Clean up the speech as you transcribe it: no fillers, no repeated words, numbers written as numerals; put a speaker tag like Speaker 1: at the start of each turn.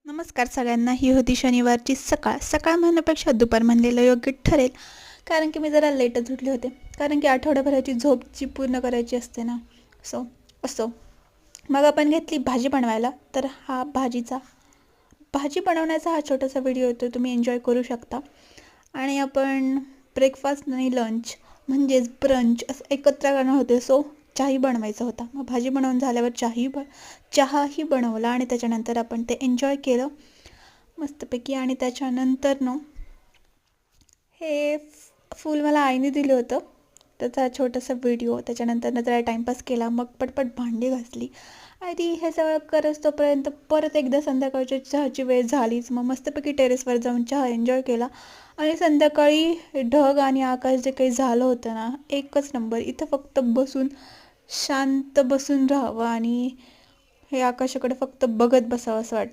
Speaker 1: नमस्कार सगळ्यांना. ही होती शनिवारची सकाळ. सकाळ म्हणण्यापेक्षा दुपार म्हणलेलं योग्य ठरेल, कारण की मी जरा लेटच उठले होते. कारण की आठवड्याभराची झोप जी पूर्ण करायची असते ना, असो. मग आपण घेतली भाजी बनवायला. तर हा भाजी बनवण्याचा हा छोटासा व्हिडिओ होतो, तुम्ही एन्जॉय करू शकता. आणि आपण ब्रेकफास्ट आणि लंच म्हणजेच ब्रंच असं एकत्र करणार होते. चहाही बनवायचा होता. मग भाजी बनवून झाल्यावर चहाही बनवला आणि त्याच्यानंतर आपण ते एन्जॉय केलं मस्तपैकी. आणि त्याच्यानंतर हे फूल मला आईने दिलं होतं, त्याचा छोटासा व्हिडिओ. त्याच्यानंतर जरा टाईमपास केला, मग पटपट भांडी घासली आणि हे सगळं करत तोपर्यंत परत एकदा संध्याकाळच्या चहाची वेळ झालीच. मग मस्तपैकी टेरेसवर जाऊन चहा एन्जॉय केला. आणि संध्याकाळी ढग आणि आकाश जे काही झालं होतं ना, एकच नंबर. इथं फक्त शांत बसून राहावं आणि हे आकाशाकडे फक्त बघत बसावं असं वाटतं.